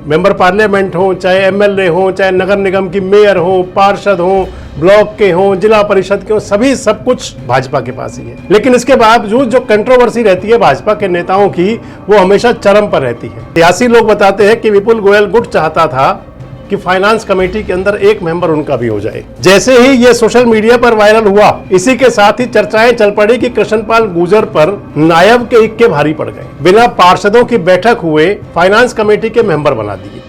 Member parliament हो, चाहे MLA हो, चाहे नगर निगम की मेयर हो, पार्षद हो, ब्लॉक के हो, जिला परिषद के हो, सभी सब कुछ भाजपा के पास ही है। लेकिन इसके बावजूद जो कंट्रोवर्सी रहती है भाजपा के नेताओं की, वो हमेशा चरम पर रहती है। सियासी लोग बताते हैं कि विपुल गोयल गुट चाहता था कि फाइनेंस कमेटी के अंदर एक मेंबर उनका भी हो जाए। जैसे ही ये सोशल मीडिया पर वायरल हुआ, इसी के साथ ही चर्चाएं चल पड़ी कि कृष्णपाल गुर्जर पर नायब के इक्के भारी पड़ गए। बिना पार्षदों की बैठक हुए फाइनेंस कमेटी के मेंबर बना दिए।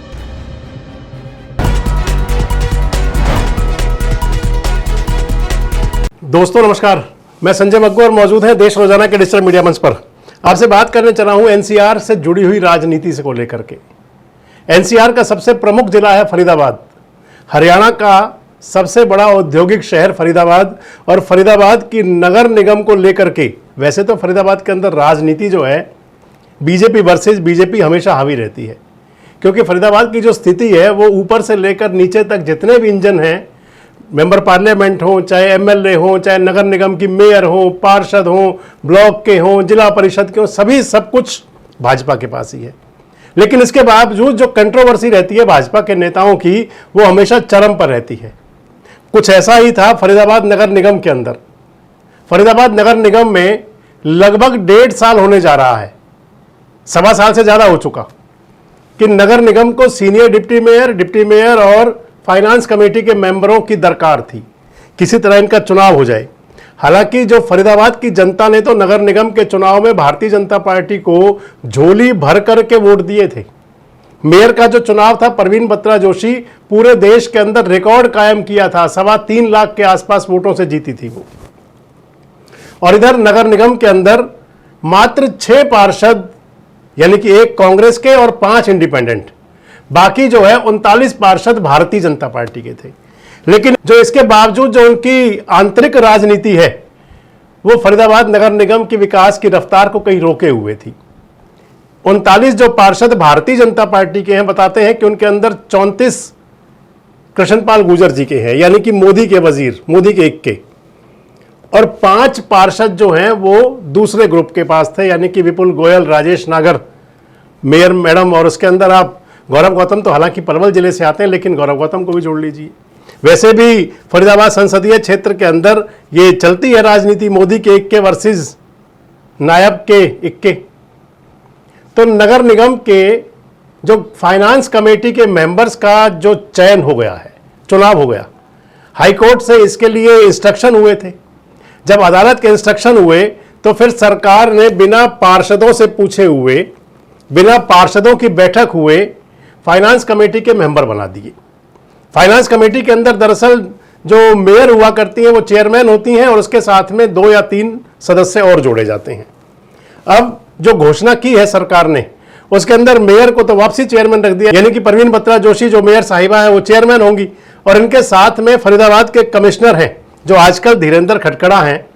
दोस्तों नमस्कार, मैं संजय मग्गू और मौजूद है देश रोजाना के डिजिटल मीडिया मंच पर। आपसे बात करने चला हूं एनसीआर से जुड़ी हुई राजनीति से को लेकर के। एनसीआर का सबसे प्रमुख जिला है फरीदाबाद। हरियाणा का सबसे बड़ा औद्योगिक शहर फरीदाबाद, और फरीदाबाद की नगर निगम को लेकर के, वैसे तो फरीदाबाद के अंदर राजनीति जो है बीजेपी वर्सेस बीजेपी हमेशा हावी रहती है, क्योंकि फरीदाबाद की जो स्थिति है वो ऊपर से लेकर नीचे तक जितने भी इंजन हैं, मेंबर पार्लियामेंट हो, चाहे एमएलए हो, चाहे नगर निगम की मेयर हो, पार्षद हो, ब्लॉक के हो, जिला परिषद के हो, सभी सब कुछ भाजपा के पास ही है। लेकिन इसके बावजूद जो कंट्रोवर्सी रहती है भाजपा के नेताओं की, वो हमेशा चरम पर रहती है। कुछ ऐसा ही था फरीदाबाद नगर निगम के अंदर। फरीदाबाद नगर निगम में लगभग 1.5 साल होने जा रहा है, 1.25 साल से ज्यादा हो चुका, कि नगर निगम को सीनियर डिप्टी मेयर और फाइनेंस कमेटी के मेंबरों की दरकार थी, किसी तरह इनका चुनाव हो जाए। हालांकि जो फरीदाबाद की जनता ने तो नगर निगम के चुनाव में भारतीय जनता पार्टी को झोली भर करके वोट दिए थे। मेयर का जो चुनाव था, परवीन बत्रा जोशी पूरे देश के अंदर रिकॉर्ड कायम किया था, 3.25 लाख के आसपास वोटों से जीती थी वो। और इधर नगर निगम के अंदर मात्र 6 पार्षद, यानी कि 1 कांग्रेस के और 5 इंडिपेंडेंट, बाकी जो है 39 पार्षद भारतीय जनता पार्टी के थे। लेकिन जो इसके बावजूद जो उनकी आंतरिक राजनीति है, वो फरीदाबाद नगर निगम की विकास की रफ्तार को कहीं रोके हुए थी। 39 जो पार्षद भारतीय जनता पार्टी के हैं, बताते हैं कि उनके अंदर 34 कृष्णपाल गुर्जर जी के हैं, यानी कि मोदी के वजीर, मोदी के इक्के, और 5 पार्षद जो हैं वो दूसरे ग्रुप के पास थे, यानी कि विपुल गोयल, राजेश नागर, मेयर मैडम, और उसके अंदर आप गौरव गौतम तो हालांकि पलवल जिले से आते हैं, लेकिन गौरव गौतम को भी जोड़ लीजिए। वैसे भी फरीदाबाद संसदीय क्षेत्र के अंदर ये चलती है राजनीति, मोदी के इक्के वर्सेस नायब के इक्के। तो नगर निगम के जो फाइनेंस कमेटी के मेंबर्स का जो चयन हो गया है, चुनाव हो गया, हाई कोर्ट से इसके लिए इंस्ट्रक्शन हुए थे। जब अदालत के इंस्ट्रक्शन हुए तो फिर सरकार ने बिना पार्षदों से पूछे हुए, बिना पार्षदों की बैठक हुए फाइनेंस कमेटी के मेंबर बना दिए। फाइनेंस कमेटी के अंदर दरअसल जो मेयर हुआ करती हैं वो चेयरमैन होती हैं, और उसके साथ में 2 या 3 सदस्य और जोड़े जाते हैं। अब जो घोषणा की है सरकार ने, उसके अंदर मेयर को तो वापसी चेयरमैन रख दिया, यानी कि परवीन बत्रा जोशी जो मेयर साहिबा है वो चेयरमैन होंगी, और इनके साथ में फरीदाबाद के कमिश्नर हैं जो आजकल धीरेन्द्र खटकड़ा हैं,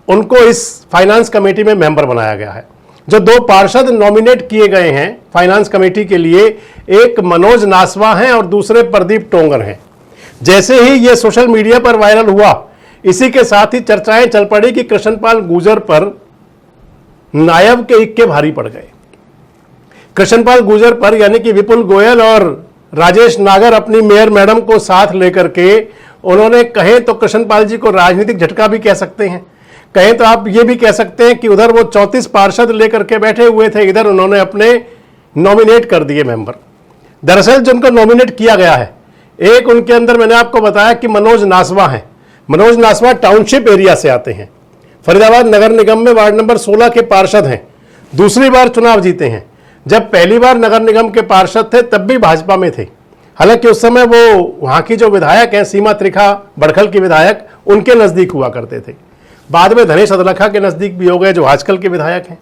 उनको इस फाइनेंस कमेटी में मेंबर बनाया गया है। जो 2 पार्षद नॉमिनेट किए गए हैं फाइनेंस कमेटी के लिए, एक मनोज नासवा हैं और दूसरे प्रदीप टोंगर हैं। जैसे ही ये सोशल मीडिया पर वायरल हुआ, इसी के साथ ही चर्चाएं चल पड़ी कि कृष्णपाल गुर्जर पर नायब के इक्के भारी पड़ गए। कृष्णपाल गुर्जर पर, यानी कि विपुल गोयल और राजेश नागर अपनी मेयर मैडम को साथ लेकर के, उन्होंने कहे तो कृष्णपाल जी को राजनीतिक झटका भी कह सकते हैं, कहें तो आप ये भी कह सकते हैं कि उधर वो 34 पार्षद लेकर के बैठे हुए थे, इधर उन्होंने अपने नॉमिनेट कर दिए मेंबर। दरअसल जिनको नॉमिनेट किया गया है, एक उनके अंदर मैंने आपको बताया कि मनोज नासवा हैं। मनोज नासवा टाउनशिप एरिया से आते हैं, फरीदाबाद नगर निगम में वार्ड नंबर 16 के पार्षद हैं, दूसरी बार चुनाव जीते हैं। जब पहली बार नगर निगम के पार्षद थे तब भी भाजपा में थे, हालांकि उस समय वो वहां की जो विधायक हैं, सीमा त्रिखा बड़खल की विधायक, उनके नजदीक हुआ करते थे। बाद में धनेश अदलखा के नजदीक भी हो गए, जो आजकल के विधायक हैं।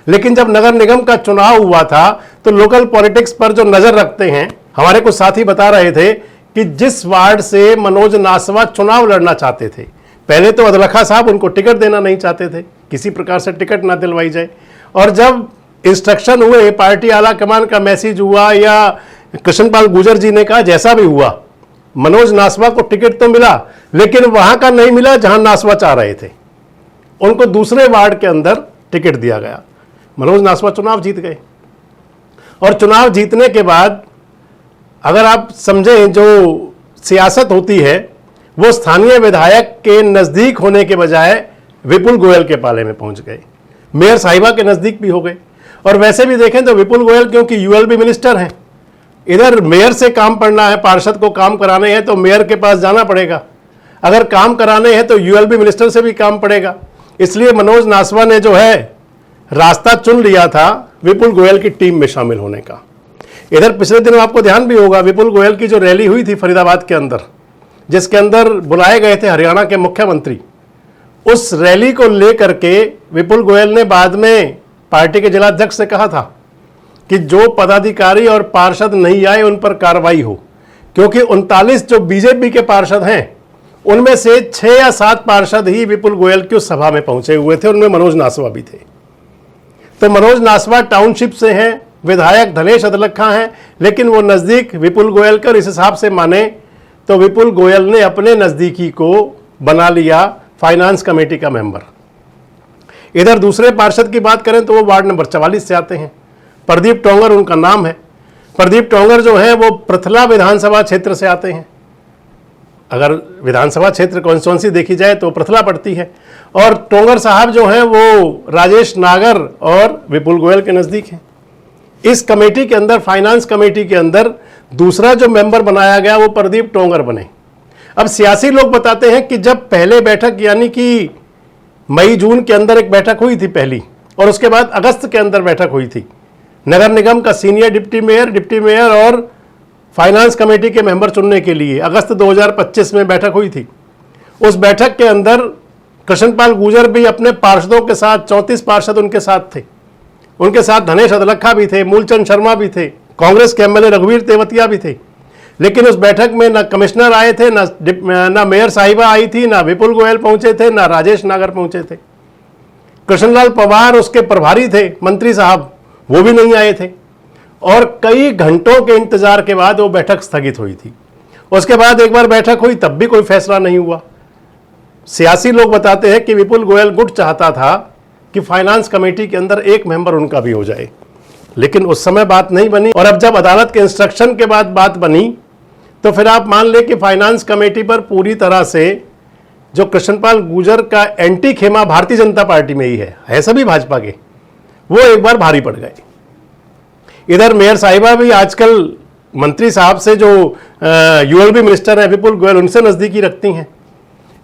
लेकिन जब नगर निगम का चुनाव हुआ था तो लोकल पॉलिटिक्स पर जो नजर रखते हैं, हमारे कुछ साथी बता रहे थे कि जिस वार्ड से मनोज नासवा चुनाव लड़ना चाहते थे, पहले तो अदलखा साहब उनको टिकट देना नहीं चाहते थे, किसी प्रकार से टिकट ना दिलवाई जाए, और जब इंस्ट्रक्शन हुए, पार्टी आला कमान का मैसेज हुआ या कृष्णपाल गुर्जर जी ने कहा, जैसा भी हुआ, मनोज नासवा को टिकट तो मिला, लेकिन वहां का नहीं मिला जहां नासवा चाह रहे थे। उनको दूसरे वार्ड के अंदर टिकट दिया गया। मनोज नासवा चुनाव जीत गए, और चुनाव जीतने के बाद अगर आप समझें जो सियासत होती है वो स्थानीय विधायक के नज़दीक होने के बजाय विपुल गोयल के पाले में पहुंच गए, मेयर साहिबा के नज़दीक भी हो गए। और वैसे भी देखें तो विपुल गोयल क्योंकि यूएलबी मिनिस्टर हैं, इधर मेयर से काम पड़ना है, पार्षद को काम कराने हैं तो मेयर के पास जाना पड़ेगा, अगर काम कराने हैं तो यूएलबी मिनिस्टर से भी काम पड़ेगा। इसलिए मनोज नासवा ने जो है रास्ता चुन लिया था विपुल गोयल की टीम में शामिल होने का। इधर पिछले दिनों आपको ध्यान भी होगा विपुल गोयल की जो रैली हुई थी फरीदाबाद के अंदर, जिसके अंदर बुलाए गए थे हरियाणा के मुख्यमंत्री, उस रैली को लेकर के विपुल गोयल ने बाद में पार्टी के जिलाध्यक्ष से कहा था कि जो पदाधिकारी और पार्षद नहीं आए उन पर कार्रवाई हो, क्योंकि 39 जो बीजेपी के पार्षद हैं उनमें से 6 या 7 पार्षद ही विपुल गोयल की उस सभा में पहुंचे हुए थे, उनमें मनोज नासवा भी थे। तो मनोज नासवा टाउनशिप से हैं, विधायक धनेश अदलखा हैं, लेकिन वो नज़दीक विपुल गोयल के, और इस हिसाब से माने तो विपुल गोयल ने अपने नज़दीकी को बना लिया फाइनेंस कमेटी का मेंबर। इधर दूसरे पार्षद की बात करें तो वो वार्ड नंबर 44 से आते हैं, प्रदीप टोंगर उनका नाम है। प्रदीप टोंगर जो है वो पृथला विधानसभा क्षेत्र से आते हैं। अगर विधानसभा क्षेत्र कॉन्स्टिट्यूंसी देखी जाए तो पृथला पड़ती है, और टोंगर साहब जो हैं वो राजेश नागर और विपुल गोयल के नज़दीक हैं। इस कमेटी के अंदर, फाइनेंस कमेटी के अंदर दूसरा जो मेंबर बनाया गया वो प्रदीप टोंगर बने। अब सियासी लोग बताते हैं कि जब पहले बैठक यानी कि मई जून के अंदर एक बैठक हुई थी पहली, और उसके बाद अगस्त के अंदर बैठक हुई थी नगर निगम का सीनियर डिप्टी मेयर और फाइनेंस कमेटी के मेंबर चुनने के लिए, अगस्त 2025 में बैठक हुई थी। उस बैठक के अंदर कृष्णपाल गुर्जर भी अपने पार्षदों के साथ, 34 पार्षद उनके साथ थे, उनके साथ धनेश अदलखा भी थे, मूलचंद शर्मा भी थे, कांग्रेस के एमएलए रघुवीर तेवतिया भी थे। लेकिन उस बैठक में ना कमिश्नर आए थे, ना मेयर साहिबा आई थी, ना विपुल गोयल पहुंचे थे, ना राजेश नागर पहुंचे थे। कृष्णलाल पवार उसके प्रभारी थे, मंत्री साहब, वो भी नहीं आए थे। और कई घंटों के इंतजार के बाद वो बैठक स्थगित हुई थी। उसके बाद एक बार बैठक हुई, तब भी कोई फैसला नहीं हुआ। सियासी लोग बताते हैं कि विपुल गोयल गुट चाहता था कि फाइनेंस कमेटी के अंदर एक मेंबर उनका भी हो जाए, लेकिन उस समय बात नहीं बनी। और अब जब अदालत के इंस्ट्रक्शन के बाद बात बनी तो फिर आप मान लें कि फाइनेंस कमेटी पर पूरी तरह से जो कृष्णपाल गुर्जर का एंटी खेमा भारतीय जनता पार्टी में ही है सभी भाजपा के, वो एक बार भारी पड़ गए। इधर मेयर साहिबा भी आजकल मंत्री साहब से जो यूएलबी मिनिस्टर है विपुल गोयल, उनसे नज़दीकी रखती हैं।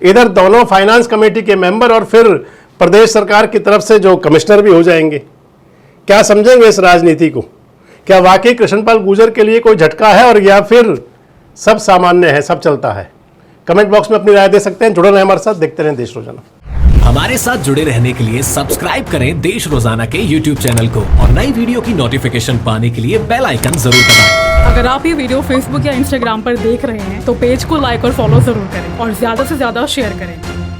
इधर दोनों फाइनेंस कमेटी के मेंबर और फिर प्रदेश सरकार की तरफ से जो कमिश्नर भी हो जाएंगे। क्या समझेंगे इस राजनीति को? क्या वाकई कृष्णपाल गुर्जर के लिए कोई झटका है, और या फिर सब सामान्य है, सब चलता है? कमेंट बॉक्स में अपनी राय दे सकते हैं। जुड़े रहें हमारे साथ, देखते रहें देश रोजाना। हमारे साथ जुड़े रहने के लिए सब्सक्राइब करें देश रोजाना के YouTube चैनल को, और नई वीडियो की नोटिफिकेशन पाने के लिए बेल आइकन जरूर दबाएं। अगर आप ये वीडियो Facebook या Instagram पर देख रहे हैं तो पेज को लाइक और फॉलो जरूर करें, और ज्यादा से ज्यादा शेयर करें।